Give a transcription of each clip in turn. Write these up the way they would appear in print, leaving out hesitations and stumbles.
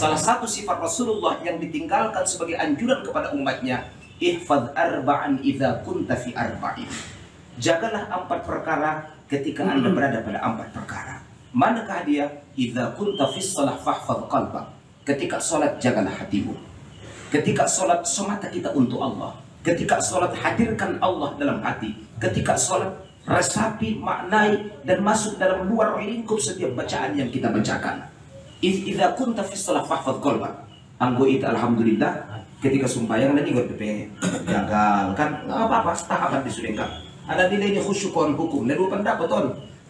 Salah satu sifat Rasulullah yang ditinggalkan sebagai anjuran kepada umatnya, ihfadz arba'an idza kunta fi arba'in. Jagalah 4 perkara ketika Anda berada pada 4 perkara. Manakah dia? Idza kunta fis shalah fahfadz qalbak. Ketika salat jagalah hatimu. Ketika salat semata kita untuk Allah. Ketika salat hadirkan Allah dalam hati. Ketika salat resapi, maknai dan masuk dalam luar lingkup setiap bacaan yang kita bacakan. Idza kunta fis shalah fahfadz qalbak. Anggo itu alhamdulillah ketika sembahyang dan ingat DP gagal kan enggak apa-apa, tahapan disudahkan. Ada nilainya khusyukon hukum dan 2 pendapat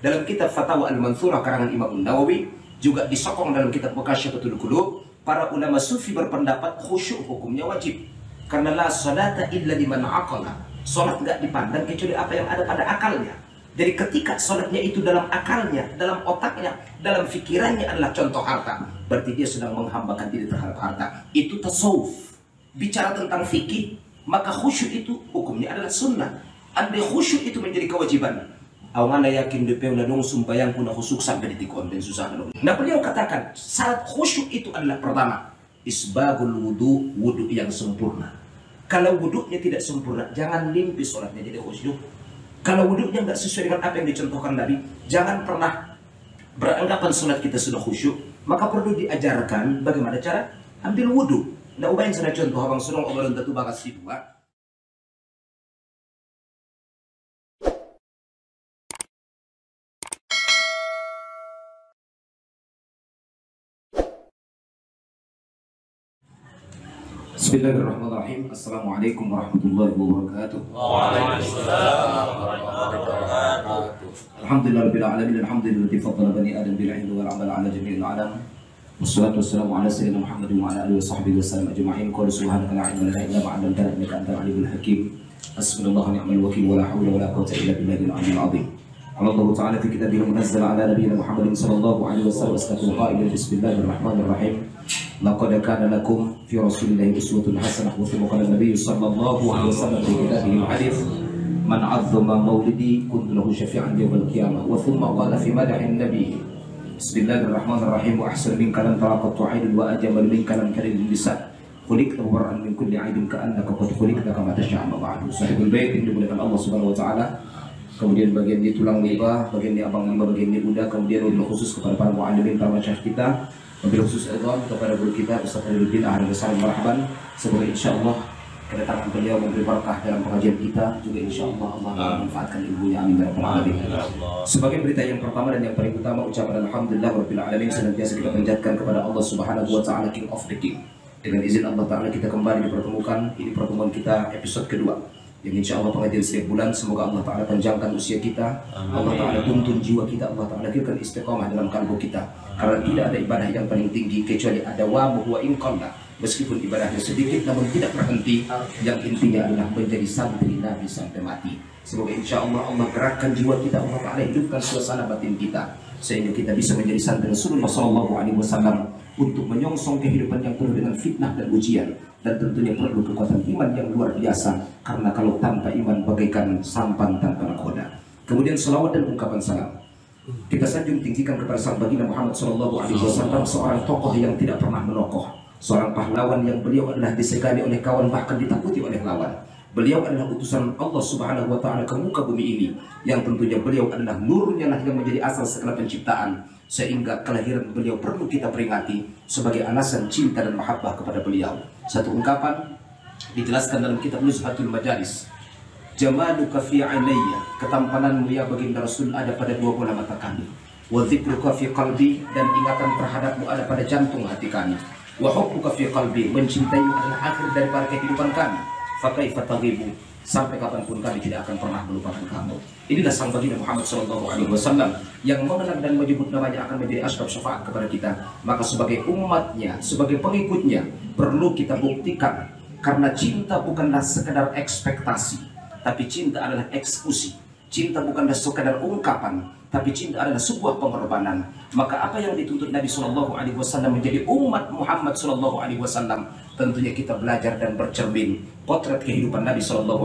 dalam kitab Fatawa Al-Mansurah karangan Imam Nawawi, juga disokong dalam kitab Muqasyyafatul Qulub. Para ulama sufi berpendapat khusyuk hukumnya wajib, karena la salata illa liman aqala. Salat enggak dipandang kecuali apa yang ada pada akalnya. Jadi ketika salatnya itu dalam akalnya, dalam otaknya, dalam fikirannya adalah contoh harta, berarti dia sedang menghambakan diri terhadap harta. Itu tasawuf. Bicara tentang fikih, maka khusyuk itu hukumnya adalah sunnah. Andai khusyuk itu menjadi kewajiban, awana yakin DP udah dong sumbayang kuna khusyuk sampai di tikon dan susah. Nah, beliau katakan syarat khusyuk itu adalah pertama, isbagul wudu, wudu yang sempurna. Kalau wudunya tidak sempurna, jangan mimpi sholatnya jadi khusyuk. Kalau wudunya nggak sesuai dengan apa yang dicontohkan Nabi, jangan pernah beranggapan sholat kita sudah khusyuk. Maka perlu diajarkan bagaimana cara ambil wudu. Nah, ubahin sana contoh abang sunung obalon tatu bakas dua. Bismillahirrahmanirrahim. Assalamualaikum warahmatullahi wabarakatuh. Waalaikumsalam warahmatullahi wabarakatuh. Alhamdulillahirabbil alamin. Alhamdulillahilladzi faddala bani Adam bil ilmi wal amal ala jami'il alam. Wassalatu wassalamu ala sayyidina Muhammadin wa ala alihi washabbihi wasallam ajma'in. Qul subhanaka la ilma lana illa ma 'allamtana innaka antal alimul hakim. Hasbunallahu wa ni'mal wakeel wa la haula wa la quwwata illa billahil aliyyil azim. Allah Ta'ala fi kitabihil munazzal ala nabiyyina Muhammadin sallallahu alaihi wasallam astaqul qailan bismillahirrahmanirrahim. Laqad kana lakum fi rasulillahi uswatun hasanah wa thumma qala nabiyyu sallallahu alaihi wasallam fi kitabihil hadits man 'azzama maulidi kuntu lahu syafi'an yawmal qiyamah wa thumma qala fi madhin nabiy bismillahirrahmanirrahim wa ahsan min kalam taraqatu 'aidun wa ajmal min kalam karim lisan khuliqta bar'an min kulli 'aibin ka'annaka qad khuliqta kama tasha'a ba'du. Sahibul bait yang dimuliakan Allah Subhanahu wa taala. Kemudian bagian di tulang liba, bagian di abang liba, bagian di udah, kemudian wabil khusus kepada para mu'allimin, para masyayikh kita, wabil khusus Allah kepada guru kita Ustaz Khairuddin ahlan wa sahlan marhaban. Semoga insyaallah kedatangan beliau memberi berkah dalam pengajian kita, juga insyaallah Allah akan manfaatkan ilmunya, amin ya rabbal alamin. Sebagai berita yang pertama dan yang paling utama, ucapan alhamdulillah rabbil alamin, senantiasa kita panjatkan kepada Allah Subhanahu wa taala, King of the King. Dengan izin Allah Ta'ala kita kembali dipertemukan. Ini pertemuan kita episode kedua, yang insya Allah pengajian setiap bulan. Semoga Allah Ta'ala panjangkan usia kita, Allah Ta'ala tuntun jiwa kita, Allah Ta'ala hadirkan istiqamah dalam kalbu kita. Karena tidak ada ibadah yang paling tinggi kecuali ada wabuh wa inqalla. Meskipun ibadahnya sedikit namun tidak berhenti. Yang intinya adalah menjadi santri Nabi sampai mati. Semoga insya Allah Allah gerakkan jiwa kita, Allah Ta'ala hidupkan suasana batin kita, sehingga kita bisa menjadi santri Rasulullah SAW untuk menyongsong kehidupan yang penuh dengan fitnah dan ujian. Dan tentunya perlu kekuatan iman yang luar biasa, karena kalau tanpa iman bagaikan sampan tanpa nakoda. Kemudian salawat dan ungkapan salam kita sanjung tinggikan kepada sang baginda Muhammad SAW, seorang tokoh yang tidak pernah menokoh, seorang pahlawan yang beliau adalah disegani oleh kawan, bahkan ditakuti oleh lawan. Beliau adalah utusan Allah Subhanahu wa taala ke muka bumi ini, yang tentunya beliau adalah nurnya lah yang menjadi asal segala penciptaan, sehingga kelahiran beliau perlu kita peringati sebagai alasan cinta dan mahabbah kepada beliau. Satu ungkapan dijelaskan dalam kitab Nuzhatul Majalis, jamaluka fi 'ainayya, ketampananmu ya baginda Rasul ada pada 2 bola mata kami, wa dzikruka fi qalbi, dan ingatan terhadapmu ada pada jantung hati kami, wa hubbuka fi qalbi, mencintaimu adalah akhir daripada kehidupan kami, fa kaifa taghibu, sampai kapanpun kami tidak akan pernah melupakan kamu. Inilah sang baginda Muhammad SAW yang mengenal dan menyebut namanya akan menjadi asbab syafaat kepada kita. Maka sebagai umatnya, sebagai pengikutnya, perlu kita buktikan, karena cinta bukanlah sekedar ekspektasi, tapi cinta adalah eksekusi. Cinta bukanlah sekadar ungkapan, tapi cinta adalah sebuah pengorbanan. Maka apa yang dituntut Nabi SAW menjadi umat Muhammad SAW, tentunya kita belajar dan bercermin potret kehidupan Nabi SAW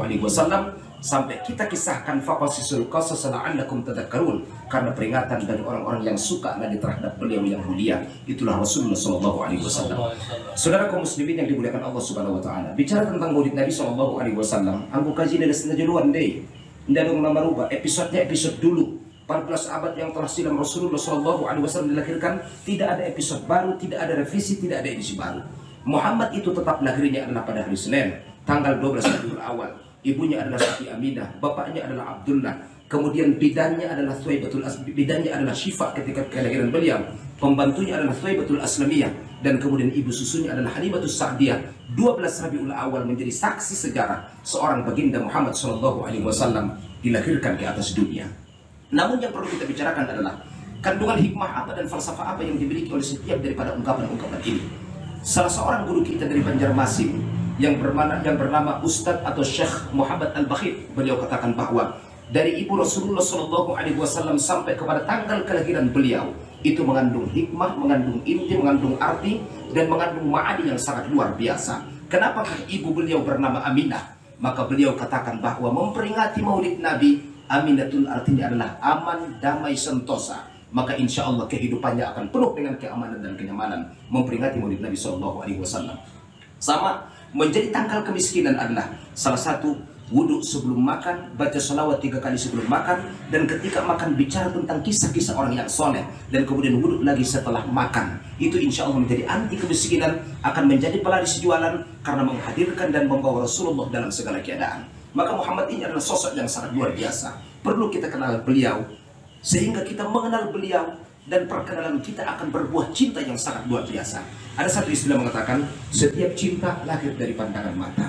sampai kita kisahkan faqasisul qasas la'allakum tadhakkarun, karena peringatan dari orang-orang yang suka lagi terhadap beliau yang mulia, itulah Rasulullah sallallahu alaihi wasallam. Saudara kaum muslimin yang dimuliakan Allah Subhanahu wa taala, bicara tentang maulid Nabi sallallahu alaihi wasallam, anggo kaji dari senajaluan deh. Ndak merubah episodenya episode dulu. 14 abad yang telah silam Rasulullah sallallahu alaihi wasallam dilahirkan, tidak ada episode baru, tidak ada revisi, tidak ada edisi baru. Muhammad itu tetap lahirnya adalah pada hari Senin, tanggal 12 Rabiul Awal. Ibunya adalah Siti Aminah, bapaknya adalah Abdullah. Kemudian bidannya adalah bidannya adalah Syifa ketika kelahiran beliau. Pembantunya adalah Thwaibatul Aslamiyah, dan kemudian ibu susunya adalah Halimatus Sa'diyah. 12 Rabiul Awal menjadi saksi sejarah seorang baginda Muhammad sallallahu alaihi wasallam dilahirkan ke atas dunia. Namun yang perlu kita bicarakan adalah kandungan hikmah apa dan falsafah apa yang dimiliki oleh setiap daripada ungkapan-ungkapan ini. Salah seorang guru kita dari Banjarmasin yang bernama Ustadz atau Syekh Muhammad Al-Bakhit, beliau katakan bahwa dari ibu Rasulullah sallallahu alaihi wasallam sampai kepada tanggal kelahiran beliau itu mengandung hikmah, mengandung inti, mengandung arti, dan mengandung ma'ani yang sangat luar biasa. Kenapakah ibu beliau bernama Aminah? Maka beliau katakan bahwa memperingati maulid Nabi, Aminatul artinya adalah aman, damai, sentosa. Maka insya Allah kehidupannya akan penuh dengan keamanan dan kenyamanan memperingati maulid Nabi sallallahu alaihi wasallam. Sama, menjadi tangkal kemiskinan adalah salah satu wudhu sebelum makan, baca salawat 3 kali sebelum makan, dan ketika makan bicara tentang kisah-kisah orang yang soleh, dan kemudian wudhu lagi setelah makan. Itu insya Allah menjadi anti kemiskinan, akan menjadi pelaris jualan karena menghadirkan dan membawa Rasulullah dalam segala keadaan. Maka Muhammad ini adalah sosok yang sangat luar biasa. Perlu kita kenal beliau, sehingga kita mengenal beliau, dan perkenalan kita akan berbuah cinta yang sangat luar biasa. Ada satu istilah mengatakan, setiap cinta lahir dari pandangan mata.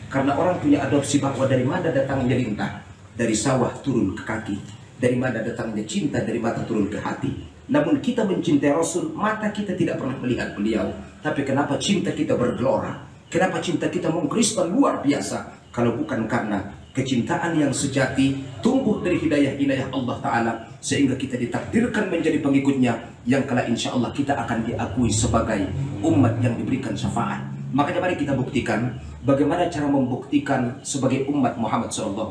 Karena orang punya adopsi bahwa dari mana datangnya lintah, dari sawah turun ke kaki. Dari mana datangnya cinta, dari mata turun ke hati. Namun kita mencintai Rasul, mata kita tidak pernah melihat beliau. Tapi kenapa cinta kita bergelora? Kenapa cinta kita mengkristal luar biasa? Kalau bukan karena kecintaan yang sejati tumbuh dari hidayah-hidayah Allah Ta'ala, sehingga kita ditakdirkan menjadi pengikutnya, yang kala insya Allah kita akan diakui sebagai umat yang diberikan syafaat. Makanya mari kita buktikan bagaimana cara membuktikan sebagai umat Muhammad SAW.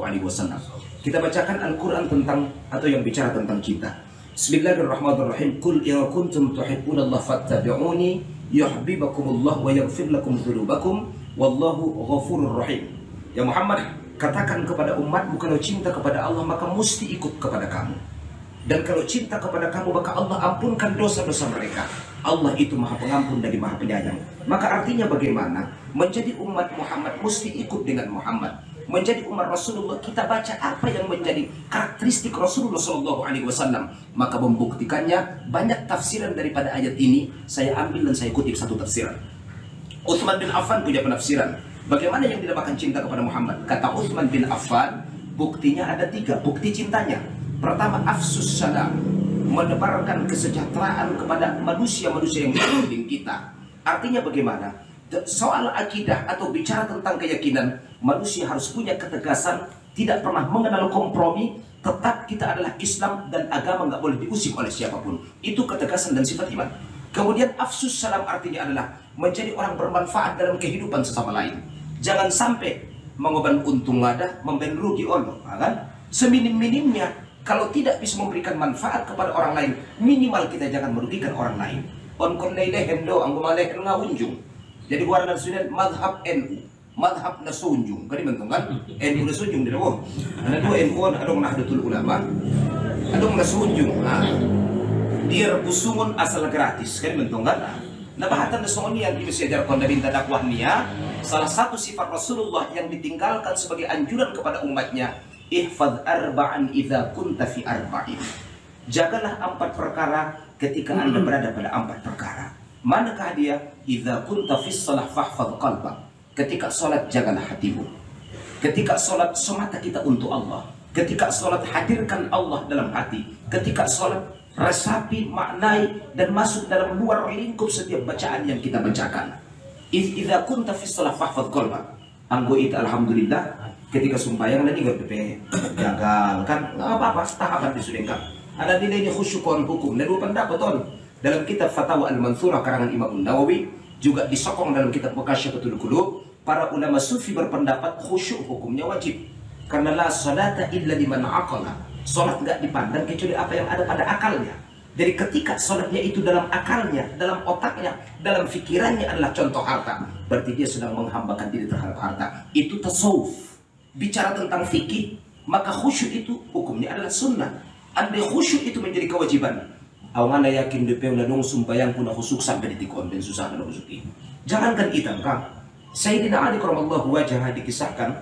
Kita bacakan Al-Quran tentang, atau yang bicara tentang cinta. Bismillahirrahmanirrahim. Qul in kuntum tuhibbunallaha fattabi'uni yuhibbukumullah wa yaghfir lakum dzunubakum wallahu ghafurur rahim. Ya Muhammad, katakan kepada umatmu, kalau cinta kepada Allah maka mesti ikut kepada kamu. Dan kalau cinta kepada kamu maka Allah ampunkan dosa-dosa mereka. Allah itu maha pengampun dari maha penyayang. Maka artinya bagaimana? Menjadi umat Muhammad mesti ikut dengan Muhammad. Menjadi umat Rasulullah, kita baca apa yang menjadi karakteristik Rasulullah SAW. Maka membuktikannya banyak tafsiran daripada ayat ini. Saya ambil dan saya kutip satu tafsiran. Utsman bin Affan punya penafsiran. Bagaimana yang dinamakan cinta kepada Muhammad? Kata Utsman bin Affan, buktinya ada 3 bukti cintanya. Pertama, afsus salam, menebarkan kesejahteraan kepada manusia-manusia yang mengelilingi kita. Artinya bagaimana? Soal akidah atau bicara tentang keyakinan, manusia harus punya ketegasan, tidak pernah mengenal kompromi, tetap kita adalah Islam dan agama nggak boleh diusik oleh siapapun. Itu ketegasan dan sifat iman. Kemudian afsus salam artinya adalah menjadi orang bermanfaat dalam kehidupan sesama lain. Jangan sampai mengoban untung ada, memben rugi Allah, kan? Seminim-minimnya, kalau tidak bisa memberikan manfaat kepada orang lain, minimal kita jangan merugikan orang lain. On kondai lehem doang, gumalehen ngawunjung. Jadi warna sunan madhab NU, madhab nasunjung. Kan dibentuk kan? NU nasunjung tidak boh. Ada 2 NU, ada Nahdlatul Ulama, ada nasunjung. Dia busungun asal gratis, kan dibentuk kan? Nah bahatan nasungun yang diajar konda binta dakwah niya, salah satu sifat Rasulullah yang ditinggalkan sebagai anjuran kepada umatnya, ihfadz arba'an idza kunta fi arba'in. Jagalah 4 perkara ketika Anda berada pada 4 perkara. Manakah dia? Idza kunta fis shalah fahfadz qalbak. Ketika salat jagalah hatimu. Ketika salat semata kita untuk Allah. Ketika salat hadirkan Allah dalam hati. Ketika salat resapi, maknai, dan masuk dalam luar lingkup setiap bacaan yang kita bacakan. Idza kunta fis shalah fahfadz qalbak. Anggo itu alhamdulillah ketika sumpayang nanti nggak gagal kan nggak apa-apa, tahapan disudahkan. Ada nilainya khusyukon hukum dan 2 pendapat dalam kitab Fatawa Al-Mansurah karangan Imam Nawawi, juga disokong dalam kitab Mukasyfatul Qulub. Para ulama sufi berpendapat khusyuk hukumnya wajib. Karena la salata illa liman aqala. Salat nggak dipandang kecuali apa yang ada pada akalnya. Jadi ketika salatnya itu dalam akalnya, dalam otaknya, dalam pikirannya adalah contoh harta, berarti dia sedang menghambakan diri terhadap harta. Itu tasawuf. Bicara tentang fikih, maka khusyuk itu hukumnya adalah sunnah. Andai khusyuk itu menjadi kewajiban, awan yakin DP uladong sumbayang kuna khusyuk sampai ditikon dan susah na khusyuk ini. Jangankan itam kang. Sayyidina Ali karamallahu wajhah dikisahkan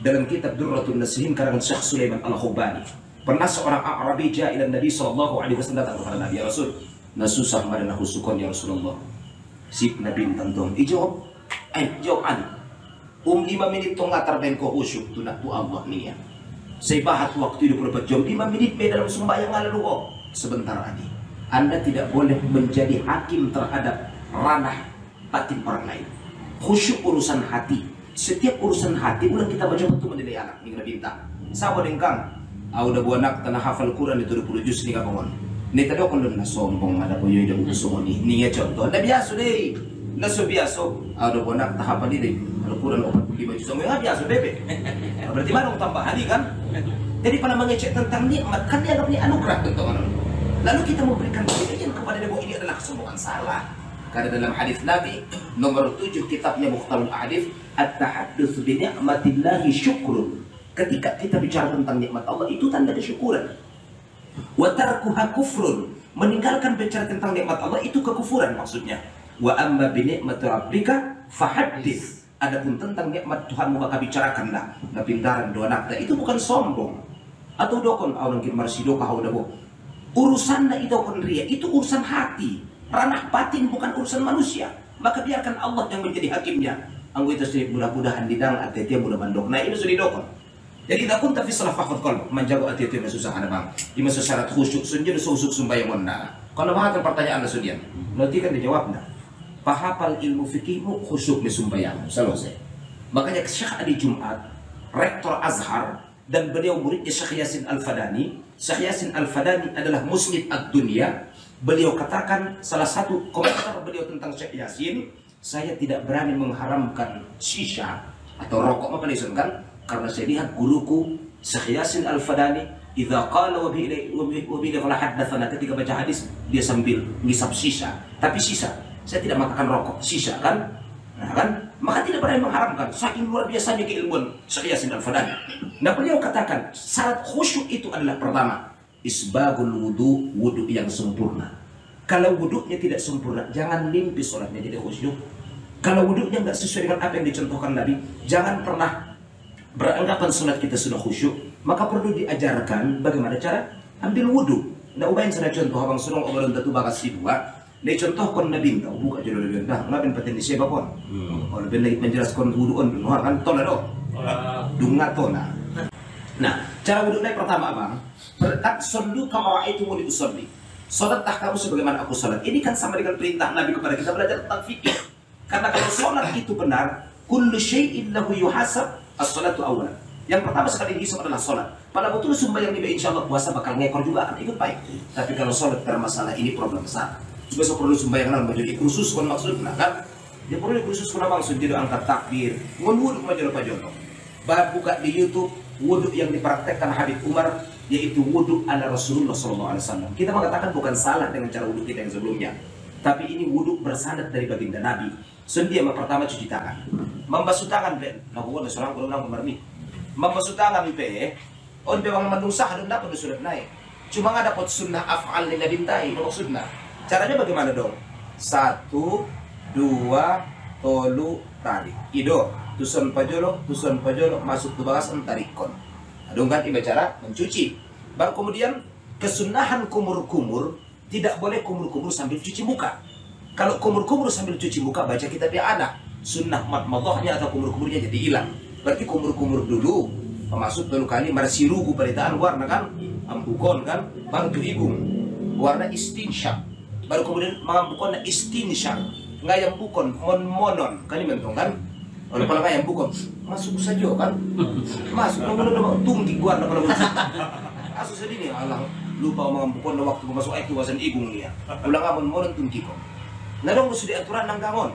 dalam kitab Durratun Nasihin karangan Syekh Sulaiman Al-Khubani. Pernah seorang Arabi ila Nabi SAW datang kepada Nabi, ya Rasul, nasusah madana khusukon ya Rasulullah. Si Nabi tantong, ijawab, jawab Ali. 5 menit tong ngatar ben ko khusyuk tu nak tu Allah ni ya. Saya bahat waktu itu berapa jam, 5 menit be dalam sembahyang lalu oh. Sebentar Ali. Anda tidak boleh menjadi hakim terhadap ranah batin orang lain. Khusyuk urusan hati. Setiap urusan hati ulang kita baca betul menilai anak ni kena bintang. Sabar dengkang. Udah buat anak tanah hafal Quran itu 20 juz ni kapan? Ni tadi aku dah sombong ada punya ide untuk semua ni. Ni ya contoh. Dah biasa deh. Dah so biasa. Udah buat anak tahap ni deh. Kalau Quran 45 juz semua biasa bebe. Berarti mana tambah hari kan? Jadi pada mengecek tentang nikmat kan dianggap ni anugerah tentu. Lalu kita memberikan penilaian kepada dia bahwa ini adalah kesombongan, salah. Karena dalam hadis Nabi nomor 7 kitabnya Mukhtarul Ahadits, at-tahadduts bi ni'matillahi syukrun. Ketika kita bicara tentang nikmat Allah itu tanda kesyukuran. Wa tarkuha kufrun. Meninggalkan bicara tentang nikmat Allah itu kekufuran maksudnya. Wa amma bi ni'mati rabbika fahaddits. Adapun tentang nikmat Tuhanmu maka bicarakanlah. Napindaran doa nakta itu bukan sombong. Atau dokon orang marsido ka hawdabo. Urusanna itu kon ria, itu urusan hati. Ranah batin bukan urusan manusia. Maka biarkan Allah yang menjadi hakimnya. Anggo itu sedih mudah-mudahan didang atete mudah bandok. Nah ini sudah dokon. Jadi tak pun tapi salah faktor kolb menjaga hati itu susah ada bang. Di masa syarat khusyuk sunjun susuk sumbayang mana. Kalau bahagian pertanyaan anda sundian, nanti kan dijawab dah. Pahapal ilmu fikihmu khusyuk di sumbayang. Selesai. Makanya Syekh Adi Jumat, rektor Azhar dan beliau muridnya Syekh Yasin Al-Fadani. Syekh Yasin Al-Fadani adalah musnid ad-dunya. Beliau katakan salah satu komentar beliau tentang Syekh Yasin, saya tidak berani mengharamkan shisha atau rokok apa kan? Karena saya lihat guruku Syekh Yasin Al-Fadani idza qala wa bi qala hadatsana ketika baca hadis dia sambil ngisap sisa. Tapi sisa, saya tidak mengatakan rokok, sisa kan? Nah kan? Maka tidak berani mengharamkan. Saking luar biasanya keilmuan Syekh Yasin Al-Fadani. Nah beliau katakan syarat khusyuk itu adalah pertama, isbagul wudu yang sempurna. Kalau wudunya tidak sempurna, jangan mimpi sholatnya jadi khusyuk. Kalau wudunya nggak sesuai dengan apa yang dicontohkan Nabi, jangan pernah beranggapan sholat kita sudah khusyuk, maka perlu diajarkan bagaimana cara ambil wudhu. Nah, ubahin sana contoh abang surong obalan tatu bakas si dua. Nah, contoh kon nabi tahu buka jodoh lebih dah. Ngapin paten di siapa kon? Kalau lebih lagi menjelaskan wudhuon, nuhar kan tona do. Dunga tona. Nah, cara wudhu naik pertama abang. Berkat sondu kamara itu mau diusolli. Sholat kamu sebagaimana aku sholat. Ini kan sama dengan perintah Nabi kepada kita belajar tentang fikih. Karena kalau sholat itu benar, kullu syai'in lahu yuhasab. As-salatu awalan. Yang pertama sekali dihisab adalah sholat. Pada betul sumbayang ini insya Allah puasa bakal ngekor juga akan ikut baik. Tapi kalau sholat bermasalah ini problem besar. Besok perlu sumbayang namun menjadi khusus pun maksudnya kan? Dia perlu khusus pun maksud jadi angkat takbir. Wudhu majalah pajono. Bab buka di YouTube wudhu yang dipraktekkan Habib Umar yaitu wudhu ala Rasulullah SAW. Kita mengatakan bukan salah dengan cara wudhu kita yang sebelumnya. Tapi ini wudhu bersanad dari baginda Nabi. Sendia pertama cuci tangan, membasuh tangan pe, nakuha na seorang kurang pemermi, membasuh tangan pe, on pe wang mandusah don dapat sudah naik. Cuma nggak dapat sunnah afal ni nabintai, maksudnya. Caranya bagaimana dong? 1, 2, tolu tarik. Ido, tuson pajolo, masuk ke bagas entarikon. Adong kan iba cara mencuci. Baru kemudian kesunahan kumur-kumur tidak boleh kumur-kumur sambil cuci muka. Kalau kumur-kumur sambil cuci muka baca kitab ya anak sunnah madmadahnya atau kumur-kumurnya jadi hilang. Berarti kumur-kumur dulu masuk dulu kali marsirugu paritaan warna kan ambukon kan baru tuhigung warna istinsyak baru kemudian mengambukon istinsyak ngayam bukon monon kan ini mentong kan oleh kalau ngayam bukon masuk saja kan masuk nomor tunggi warna kalau masuk sedini Allah lupa mengambukon waktu masuk air wasan igung dia ulang amon monon tunggi kok. Nadong sudah aturan nang gangon.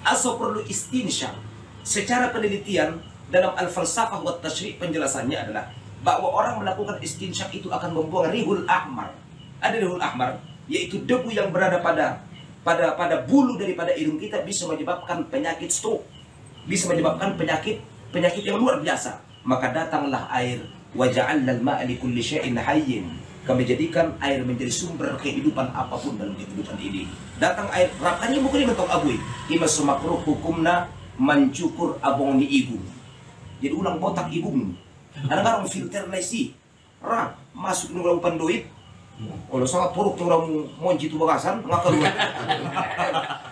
Aso perlu istinsyak. Secara penelitian dalam al-falsafah wa tasyri' penjelasannya adalah bahwa orang melakukan istinsyak itu akan membuang rihul ahmar. Ada rihul ahmar, yaitu debu yang berada pada bulu daripada hidung kita, bisa menyebabkan penyakit stroke, bisa menyebabkan penyakit yang luar biasa. Maka datanglah air, wa ja'alna al-ma'a likulli syai'in hayyin. Kami jadikan air menjadi sumber kehidupan apapun dalam kehidupan ini. Datang air, rapanya bukan mentok abui. Ima sumakruh hukumna mencukur abong ni ibu. Jadi ulang botak ibu. Kadang-kadang filter nasi. Rap masuk ke dalam pandoid. Kalau sangat puruk tu orang monci tu bagasan, ngakal luar.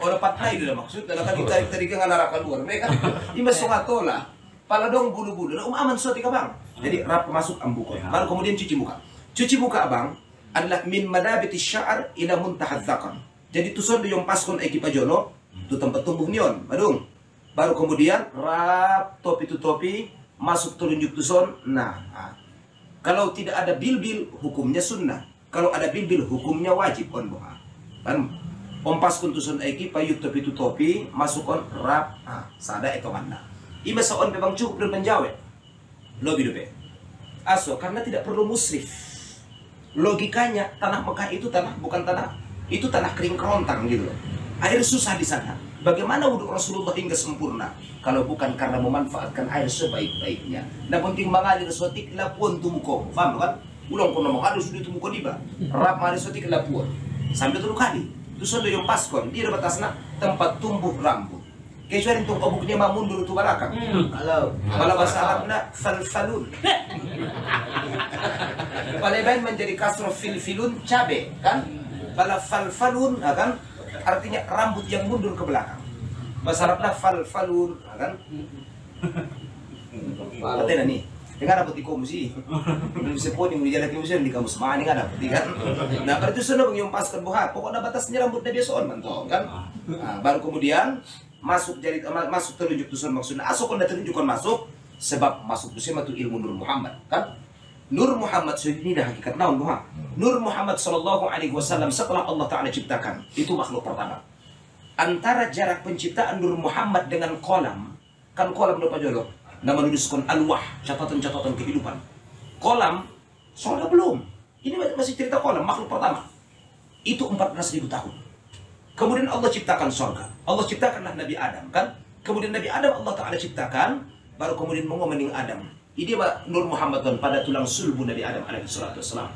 Kalau patnai itu maksud, kalau kan ditarik tadi kan ngakal luar. Mereka ima sungatola. Pala dong bulu-bulu. Aman suatu kabang. Jadi rap masuk ambukon. Baru kemudian cuci muka. Cuci muka abang adalah min madabiti sya'ar ila muntahadz dzaqan. Jadi tuson yang paskon ekipa jolo, tu tempat tumbuh nion, badung. Baru kemudian rap topi masuk telunjuk tuson. Nah, kalau tidak ada bil-bil hukumnya sunnah. Kalau ada bil-bil hukumnya wajib on boha. Om paskon tuson ekipa yuk topi masuk on rap sada itu mana. Ima saon memang cukup dan menjawab. Lobi dobe. Aso karena tidak perlu musrif. Logikanya tanah Mekah itu bukan tanah, itu tanah kering kerontang gitu loh. Air susah di sana. Bagaimana wudhu Rasulullah hingga sempurna kalau bukan karena memanfaatkan air sebaik-baiknya. Nah penting mengalir sotik lapuan tumuko. Paham kan? Ulang kono mengalir sudah tumuko diba. Rap mengalir sotik lapuan. Sampai 3 kali. Terus ada yang paskon di batasna tempat tumbuh rambut. Kecuali untuk obuknya mau mundur itu belakang. Kalau bahasa Arabnya falfalun. Paleban menjadi kasroh filfilun cabe kan? Kalau falfalun kan artinya rambut yang mundur ke belakang. Bahasa Arabnya falfalun kan? Artinya nih, dengar apa di komisi? Bisa pun yang menjadi komisi di kamus mana nggak dapat kan? Nah kalau itu sudah mengimpaskan buah, pokoknya batasnya rambutnya biasa mantong kan? Nah, baru kemudian masuk telunjuk tusun maksudnya asok kon telunjukan masuk sebab masuk tusun itu ilmu Nur Muhammad kan Nur Muhammad ini dah hakikat naon buha Nur Muhammad sallallahu alaihi wasallam setelah Allah Taala ciptakan itu makhluk pertama. Antara jarak penciptaan Nur Muhammad dengan kolam kan kolam berapa jolo nama nuliskan alwah catatan kehidupan kolam soalnya belum ini masih cerita kolam makhluk pertama itu 14.000 tahun. Kemudian Allah ciptakan surga. Allah ciptakanlah Nabi Adam kan. Kemudian Nabi Adam Allah Ta'ala ciptakan. Baru kemudian mengomening Adam. Ini Nur Muhammad pada tulang sulbu Nabi Adam alaihissalam.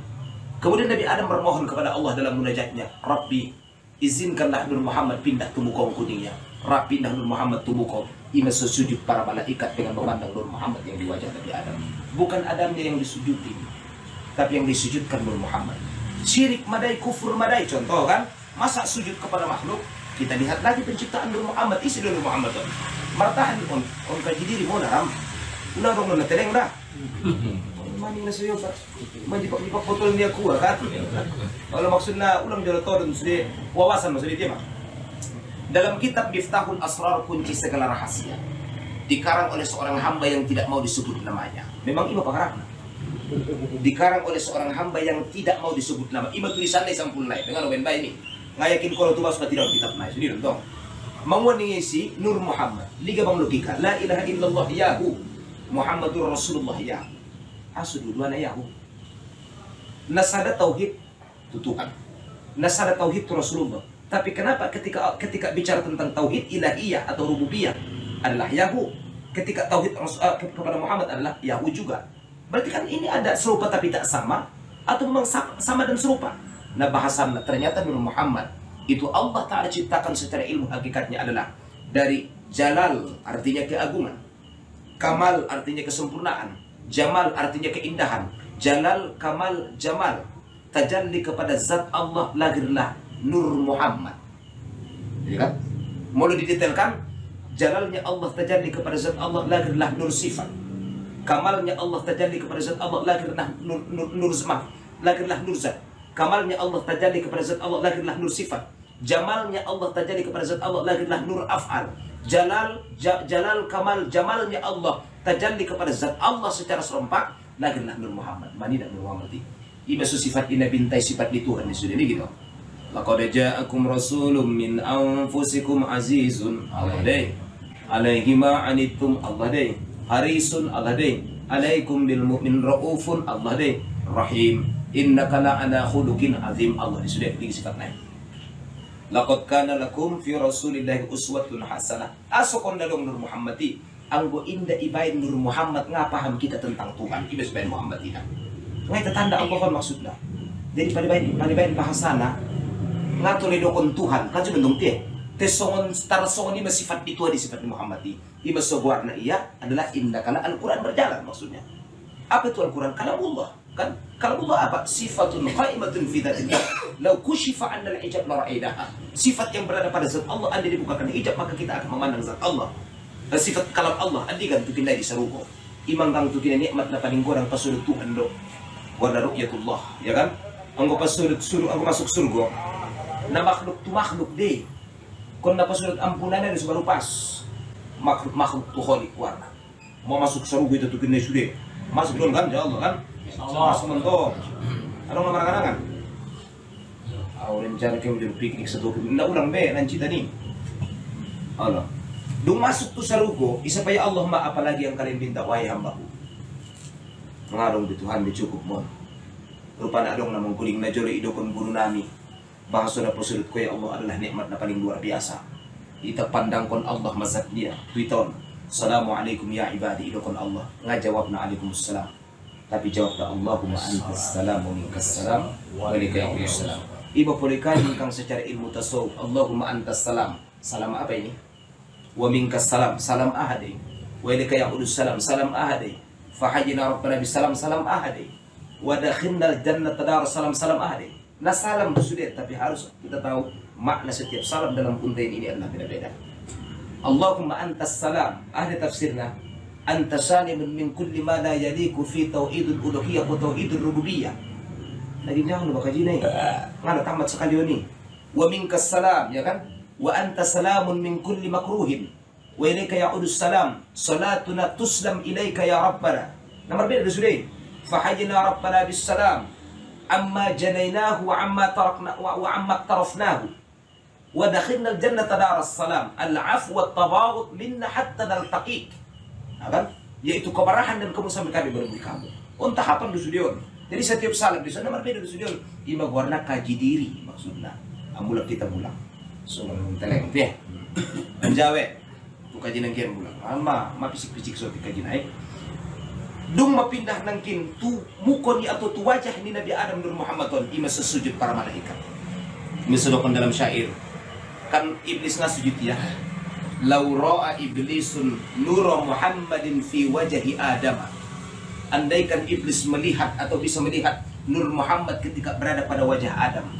Kemudian Nabi Adam bermohon kepada Allah dalam munajatnya. Rabbi izinkanlah Nur Muhammad pindah tubuh kuningnya. Rabbi pindah Nur Muhammad tubuh Ima sujud para malaikat dengan memandang Nur Muhammad yang di wajah Nabi Adam. Bukan Adamnya yang disujudi. Tapi yang disujudkan Nur Muhammad. Syirik madai, kufur madai. Contoh kan. Masa sujud kepada makhluk? Kita lihat lagi penciptaan Nur Muhammad, isi Nur Muhammad tuh. Martahan on kaji diri mau naram. Ulah dong teleng dah. Mani na sayo pak. Majipak botol dia kuah kan. Kalau maksudnya ulang jalan turun sudah wawasan maksudnya dia mah. Dalam kitab Miftahul Asrar kunci segala rahasia dikarang oleh seorang hamba yang tidak mau disebut namanya. Memang ima pakarapna. Dikarang oleh seorang hamba yang tidak mau disebut nama. Ima tulisannya sampulnai dengan oben bayi ini. Ngayakin kalau tuh sudah tidak kitab naik sendiri dong. Mengwani Nur Muhammad. Liga bang logika. La ilaha illallah yahu. Muhammadur Rasulullah yahu. Asudu dua yahu. Nasada tauhid itu Tuhan. Nasada tauhid itu Rasulullah. Tapi kenapa ketika bicara tentang tauhid ilahiyah atau rububiyah adalah yahu. Ketika tauhid kepada Muhammad adalah yahu juga. Berarti kan ini ada serupa tapi tak sama atau memang sama dan serupa. Nah bahasan ternyata Nur Muhammad itu Allah Ta'ala ciptakan secara ilmu hakikatnya adalah dari Jalal artinya keagungan, Kamal artinya kesempurnaan, Jamal artinya keindahan, Jalal, Kamal, Jamal tajalli kepada zat Allah lahirlah Nur Muhammad. Ya kan? Mau didetailkan Jalalnya Allah tajalli kepada zat Allah lahirlah Nur Sifat, Kamalnya Allah tajalli kepada zat Allah lahirlah Nur Zmat, lahirlah Nur Zat. Kamalnya Allah tajalli kepada zat Allah lahirlah Nur Sifat. Jamalnya Allah tajalli kepada zat Allah lahirlah Nur Af'al. Jalal, Kamal, Jamalnya Allah tajalli kepada zat Allah secara serempak lahirlah Nur Muhammad. Mani dan Nur Muhammad ini sifat ina bintai sifat di Tuhan sudah ini gitu. Laqad ja'akum rasulun min anfusikum azizun alaihi ma anittum Allah deh. harisun Allah deh, alaikum bil mu'min raufun Allah deh, rahim, innaka la'ala khuluqin azim Allah deh, sudah tiga sifat naik. Laqad kana lakum fi rasulillahi uswatun hasanah. Asokon dalong Nur Muhammadi, anggo inda ibain Nur Muhammad ngapaham kita tentang Tuhan, ibas bain Muhammad ina. Ngai tanda Allah kan maksudnya. Jadi pada bahasana ngatur idokon Tuhan, kan cuma dong teh. Tesongon tarsongon ini sifat itu di sifat Muhammad ini. Ima sebuahna iya adalah indah karena Al-Quran berjalan maksudnya. Apa itu Al-Quran? Kalamullah kan? Kalamullah apa? Sifatun qaimatun fi dzatillah. Lau kushifa 'anna al-hijab la ra'aynaha. Sifat yang berada pada zat Allah, andai dibukakan hijab maka kita akan memandang zat Allah. Dan sifat kalam Allah andai kan tukinai di saruko. Imang kang tukinai nikmat na paling kurang pasudut Tuhan do. Wala ru'yatullah, ya kan? Anggo pasudut anggo masuk surga. Na makhluk tu makhluk deh. Kon napasulat ampunannya di sebaru pas makhluk Tuhan warna mau masuk surga itu tuh kini sudah masuk dulu kan ya Allah kan masuk mentok ada nggak marah-marah rencana kamu jadi piknik satu nggak ulang be nanti tadi Allah dong masuk tuh surga isa payah Allah ma apalagi yang kalian minta wahai hambaku mengarung di Tuhan dicukup mon rupanya adong namang kuling na jolo idokon guru nami bahasa na pasudut ko ya Allah adalah nikmat na paling luar biasa. Ita pandangkon Allah mazat dia. Tuiton, Assalamualaikum ya ibadi idokon Allah. Ngajawab na alaikumussalam. Tapi jawab na Allahumma antas salam wa minkas salam wa alaika salam. Iba polikan kang secara ilmu tasawuf Allahumma antas salam. Salam apa ini? Wa minkas salam. Salam ahadi. Wa alaika salam. Salam ahadi. Fahajina rabbana bisalam. Salam ahadi. Wa dakhilnal jannata dar salam. Salam ahadi. Nah salam itu sudah, tapi harus kita tahu makna setiap salam dalam konten ini adalah beda-beda. Allahumma antas salam, ahli tafsirna, anta salimun min kulli ma la yaliku fi tauhidul uluhiyah wa tauhidul rububiyah. Lagi jangan lupa kaji nih, mana tamat sekali ini. Wa minkas salam, ya kan? Wa anta salamun min kulli makruhin. Wa ilaika ya'udus salam, salatuna tuslam ilaika ya rabbana. Nomor beda sudah. Fahajina rabbana bis salam. Amma janainahu wa amma tarakna wa amma tarafnahu wa dakhilna al-jannata daras salam al-'afw wa at-tabaghut minna hatta naltaqi. Kan? Yaitu kemarahan dan kamu sampai kami bertemu kamu. Entah apa di studio. Jadi setiap salam di sana berbeda di studio. Ima warna kaji diri maksudnya. Amulak kita pulang. So teleng teh. Anjawe. Tu kaji nang kian pulang. Ma pisik-pisik so kaji naik. Dung mapindah nangkin tu mukoni atau tu wajah ni Nabi Adam Nur Muhammadon ima sesujud para malaikat. Misalkan dalam syair kan iblis ngasujud ya. Lau ra'a iblisun nura Muhammadin fi wajhi Adam. Andaikan iblis melihat atau bisa melihat Nur Muhammad ketika berada pada wajah Adam,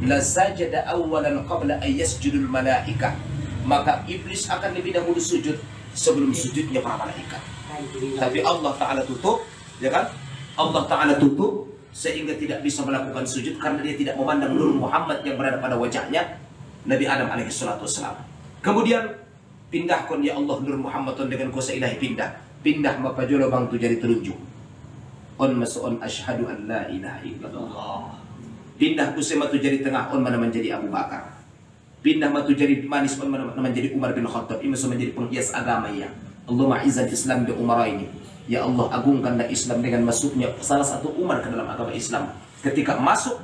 la sajada awwalan qabla ay yasjudul malaikah. Maka iblis akan lebih dahulu sujud sebelum sujudnya para malaikat. Tapi Allah Ta'ala tutup, ya kan? Allah Ta'ala tutup sehingga tidak bisa melakukan sujud karena dia tidak memandang Nur Muhammad yang berada pada wajahnya Nabi Adam alaihi salatu wassalam. Kemudian pindahkan ya Allah Nur Muhammad dengan kuasa ilahi pindah mapajolo bang tu jadi telunjuk on mas'on asyhadu an la ilaha illallah. Pindah kusema tu jadi tengah on mana menjadi Abu Bakar. Pindah matu jadi manis on mana menjadi Umar bin Khattab. Ini menjadi penghias agama ya. Allahumma izzat Islam bi umara ini. Ya Allah agungkanlah Islam dengan masuknya salah satu Umar ke dalam agama Islam. Ketika masuk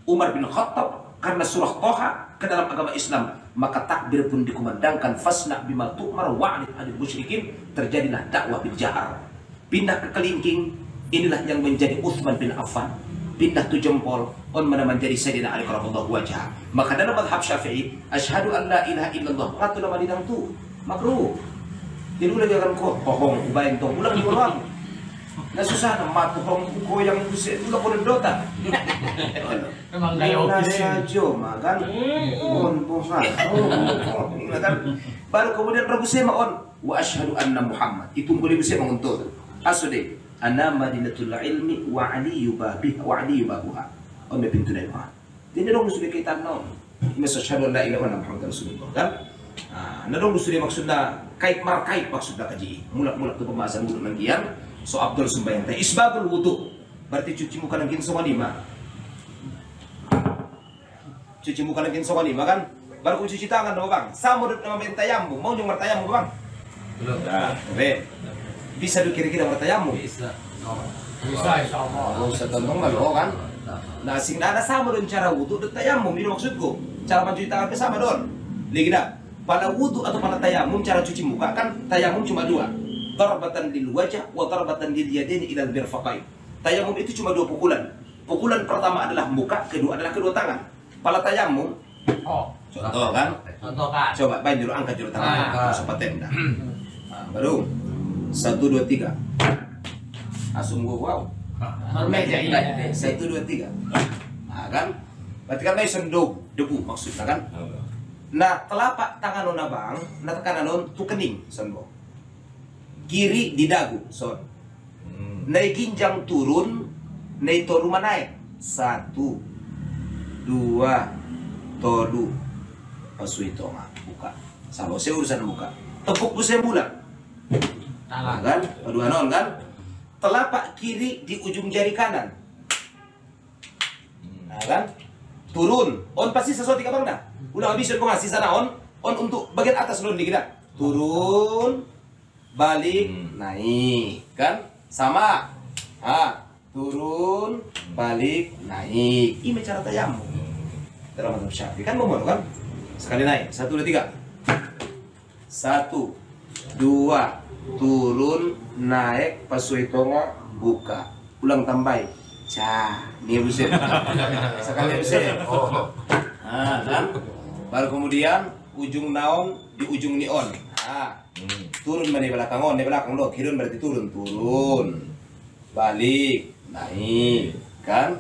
Umar bin Khattab karena surah Toha ke dalam agama Islam, maka takbir pun dikumandangkan fasna bima tu'mar wa'rid 'anil musyrikin, terjadilah dakwah bil jahar. Pindah ke kelingking, inilah yang menjadi Utsman bin Affan. Pindah tu jempol on mana menjadi Sayyidina Ali radhiyallahu wajah. Maka dalam mazhab Syafi'i, asyhadu an la ilaha illallah, ngatu nama dinang tu makruh. Jadi lagi akan kok pohong ubain tong ulang diulang. Nah susah nama pohong ko yang buset ulang ko dota. Memang gaya oke saja makan on bunga. Kan baru kemudian Rabu sema on wa asyhadu anna Muhammad. Itu boleh bisa menguntut. Asude ana madinatul ilmi wa aliyu babih wa aliyu babuha. On pintu dari mana? Jadi dong sudah kita tahu. Ini asyhadu la ilaha illallah Muhammadur Rasulullah kan? Nah dong sudah maksudnya kait markait maksudnya kaji mulak-mulak tu pembahasan dulu nantian so Abdul sembahyang teh isbabul wudu berarti cuci muka nangkin sama lima cuci muka nangkin sama lima kan baru cuci tangan dong bang sama nama tayamum mau nyumar tayamum bang belum nah oke Bisa kira-kira bertayamum? Bisa. Bisa insyaallah. Oh, setentong malo kan? Nah, sing ada sama dengan cara wudu dan tayamum, ini maksudku. Cara mencuci tangan sama don. Lagi dah. Pada wudu atau pada tayamum cara cuci muka kan tayamum cuma dua. Darbatan lil wajh wa darbatan lil yadaini ila al mirfaqain. Tayamum itu cuma dua pukulan. Pukulan pertama adalah muka, kedua adalah kedua tangan. Pada tayamum, contoh kan? Contoh kan. Coba main dulu angkat dulu tangan. Masuk paten dah. Nah, baru 1 2 3. Langsung wow. Meja ini. 1 2 3. Nah, kan? Berarti kan main debu maksudnya kan? Nah, telapak tangan nona bang, nah tekanan non tu kening, sonbo. Kiri di dagu, son. Naik ginjang turun, naik toru naik. 1 2 tolu. Pasui tonga, buka. Sama saya urusan buka. Tepuk busnya bulat. Nah, kan? Kedua non kan? Telapak kiri di ujung jari kanan. Nah, kan? Turun. On pasti sesuatu tiga bang dah. Udah habis on sisa on untuk bagian atas dulu dikit dah. Turun, balik, naik, kan? Sama. Turun, balik, naik. Ini cara tayamum. Dalam mazhab Syafi'i kan ngomong kan? Sekali naik. 1 2 3. 1 2 turun, naik, pasui tonga, buka. Ulang tambahin. Ini buset. Sekali buset. Kan? Baru kemudian ujung naon di ujung nion. Turun dari belakang on, di belakang lo. Kirun berarti turun, balik, naik, kan?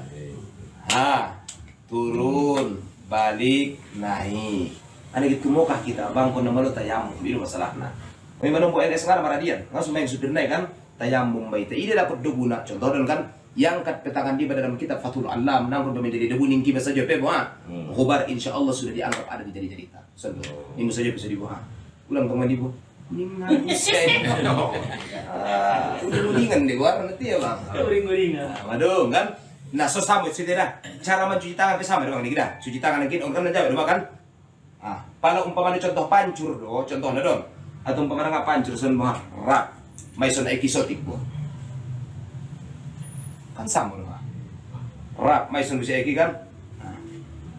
Turun, balik, naik. Ada gitu maukah kita bangkon nama lo tayamum, itu masalahnya. Memang buat sekarang maradian, langsung main supir naik kan? Tayamum baik. Ini dapat dua guna. Contoh dan kan? Yang kat petangan di dalam kitab Fathul Alam nangkut menjadi debu ningki bahasa Jawa Pemua. Khobar insya Allah sudah dianggap ada di cerita. Ini saja bisa dibuat. Ulang teman ibu. Kuningan udah kuningan deh gua nanti ya bang. Kuningan. Waduh kan. Nah so sama itu dah. Cara mencuci tangan sama doang nih kita. Cuci tangan lagi orang kan jawab doang kan. Kalau umpamanya contoh pancur do, contohnya dong. Atau umpamanya nggak pancur semua rak. Maison ekisotik bu. Kan sama dong. Rap maison bisa eki kan.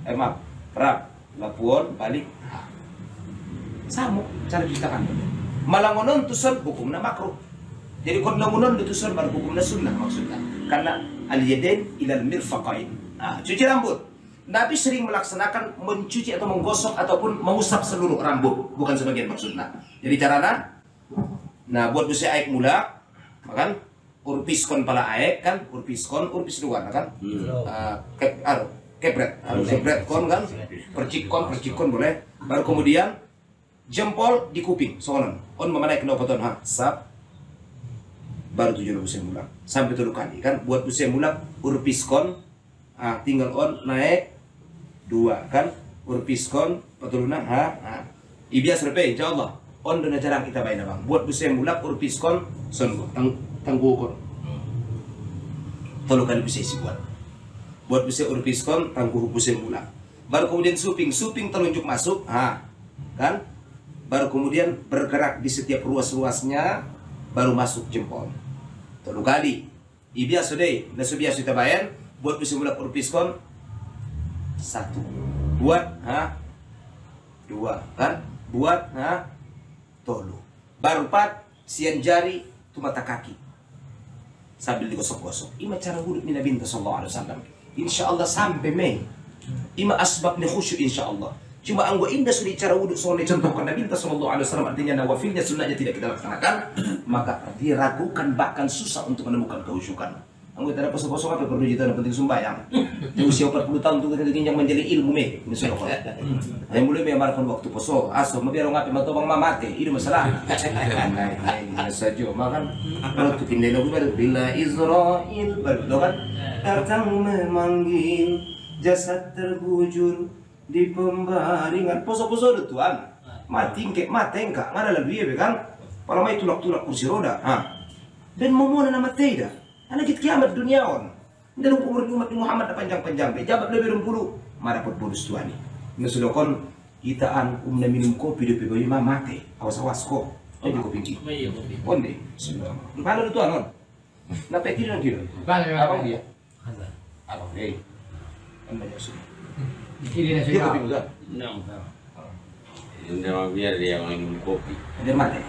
Maaf. Rap lapuan balik. Sama cara cuci tangan. Malangonon tuson hukumnya makruh. Jadi kalau langonon tuson baru hukumnya sunnah maksudnya. Karena al-yadain ilal mirfaqain. Cuci rambut. Nabi sering melaksanakan mencuci atau menggosok ataupun mengusap seluruh rambut, bukan sebagian maksudnya. Jadi caranya, nah buat busi aik mula, makan urpiskon pala aik kan, urpis luar kan, kebret kon kan, percikon boleh. Baru kemudian jempol di kuping, soalnya on memanai kena poton sap, baru 7 busi mula sampai 7 kali kan, buat busi mula urpiskon, tinggal on naik 2 kan, urpiskon patuluna ibias repe insyaallah on dona jarang kita baina bang, buat busi mula urpiskon son tanggukon 3 kali busi buat busi urpiskon tangguh busi mula, baru kemudian suping telunjuk masuk kan, baru kemudian bergerak di setiap ruas-ruasnya, baru masuk jempol 3 kali ibias sudah biasa kita bayar. Buat bisa mulai urpiskon 1 buat 2 kan, buat tolu, baru 4 sian jari tu mata kaki sambil digosok-gosok. Ima cara wudhu Nabi sallallahu alaihi wasallam. Insyaallah sampai Mei. Ima asbab ni khusyuk insyaallah. Cuma anggo indah sudah cara wudhu soalnya contohkan Nabi sallallahu alaihi wasallam, artinya nawafilnya sunnahnya tidak kita laksanakan, maka diragukan bahkan susah untuk menemukan kehusyukan. Anggota ada posok-posok apa perlu kita penting sembahyang. Yang usia 40 tahun itu yang menjadi ilmu misalnya kalau. Yang mulai mengamalkan waktu posok, aso biar ngapi matobang mamate, itu masalah. Nah, saja makan. Kalau tu pindah lagu baru bila Israel baru kan datang memanggil jasad terbujur di pembaringan posok-posok itu tuan. Mati enggak ada lebih kan. Kalau mai tulak-tulak kursi roda, dan mau nama tidak. Anak kita kiamat dunia on. Dalam umur umat Muhammad panjang-panjang. Jabat lebih 20. Mana pun bonus tuan ni. Nasulah kon hitaan minum kopi di pegawai mate. Awas-awas kok. Jadi kopi. Iya, kopi. Onde. Kalau itu anon. Na peti non kilo. Vale, Abang vale. dia. Abang deh. Kan banyak sih. Ini nasi Dia kopi muda. No. Nama biar dia minum kopi. Dia mati.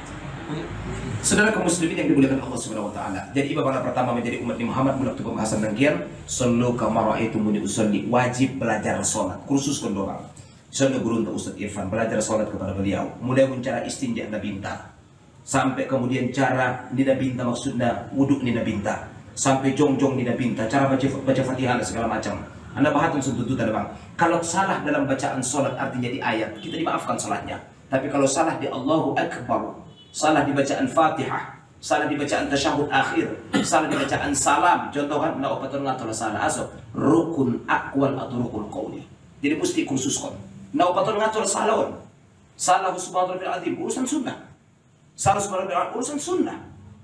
Saudara kaum muslimin yang dimuliakan Allah Subhanahu wa taala. Jadi bagaimana pertama menjadi umat Muhammad mulai pembahasan dengkian, sallu kama raaitumuni usolli, wajib belajar salat. Kursus kedua. Soalnya guru untuk Ustaz Irfan belajar salat kepada beliau. Mulai cara istinja Nabi Binta. Sampai kemudian cara Nida Binta maksudnya wuduk Nida Binta. Sampai jongjong Nida Binta, cara baca Fatihah dan segala macam. Anda bahatun tuntutan bang. Kalau salah dalam bacaan salat artinya di ayat, kita dimaafkan salatnya. Tapi kalau salah di Allahu Akbar, salah di bacaan Fatihah, salah di bacaan tasyahud akhir, salah di bacaan salam, contohkan na opatun ngatul salah asok rukun akwal atau rukun qauli. Jadi mesti kursus kon. Na opatun ngatul salahon. Salah subhanahu wa ta'ala urusan sunnah. Salah subhanahu wa ta'ala urusan sunnah.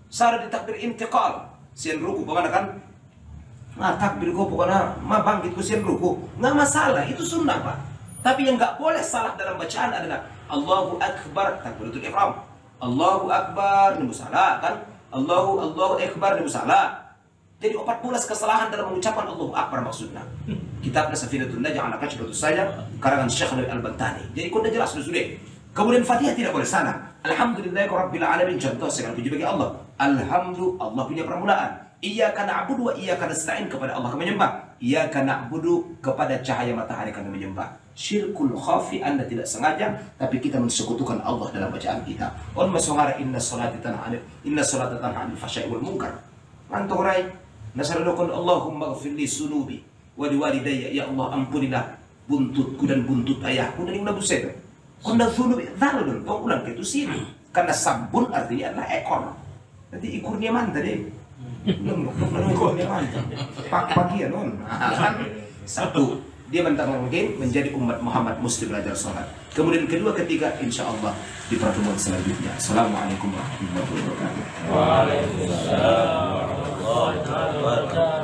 Salah di takbir intiqal, sian ruku bagaimana kan? Nah, takbir ko pokoknya ma bangkit ko sian ruku. Nggak masalah, itu sunnah, Pak. Tapi yang nggak boleh salah dalam bacaan adalah Allahu Akbar, takbiratul ihram. Allahu Akbar, ini salah kan? Allahu Akbar, ini salah. Jadi 14 kesalahan dalam mengucapkan Allahu Akbar maksudnya. Kitabnya Safinatun Najah anak kacbatus saja karangan Syekh Al-Albani. Jadi kau dah jelas sudah. Kemudian Fatihah tidak boleh salah. Alhamdulillahirabbil alamin, contoh segala puji bagi Allah. Alhamdulillah, Allah punya permulaan. Iyyaka na'budu wa iyyaka nasta'in, kepada Allah kami menyembah. Iyyaka na'budu, kepada cahaya matahari kami menyembah. Syirkul khafi, Anda tidak sengaja tapi kita mensekutukan Allah dalam bacaan kita. On masahara inna salata tanha 'anil fahsya'i wal munkar. Anturai nasaradukun Allahumma ighfirli sunubi wa liwalidayya, ya Allah ampunilah buntutku dan buntut ayahku dan ibnu buset. Kunda sunubi dzalun, tong ulang itu sini. Karena sabun artinya adalah ekor. Nanti ikurnya mantap deh. Ikurnya mantap. Pagi-pagian non. Satu, dia bentar mungkin menjadi umat Muhammad mesti belajar sholat. Kemudian kedua, ketiga, insya Allah di pertemuan selanjutnya. Assalamualaikum warahmatullahi wabarakatuh. Waalaikumsalam warahmatullahi wabarakatuh.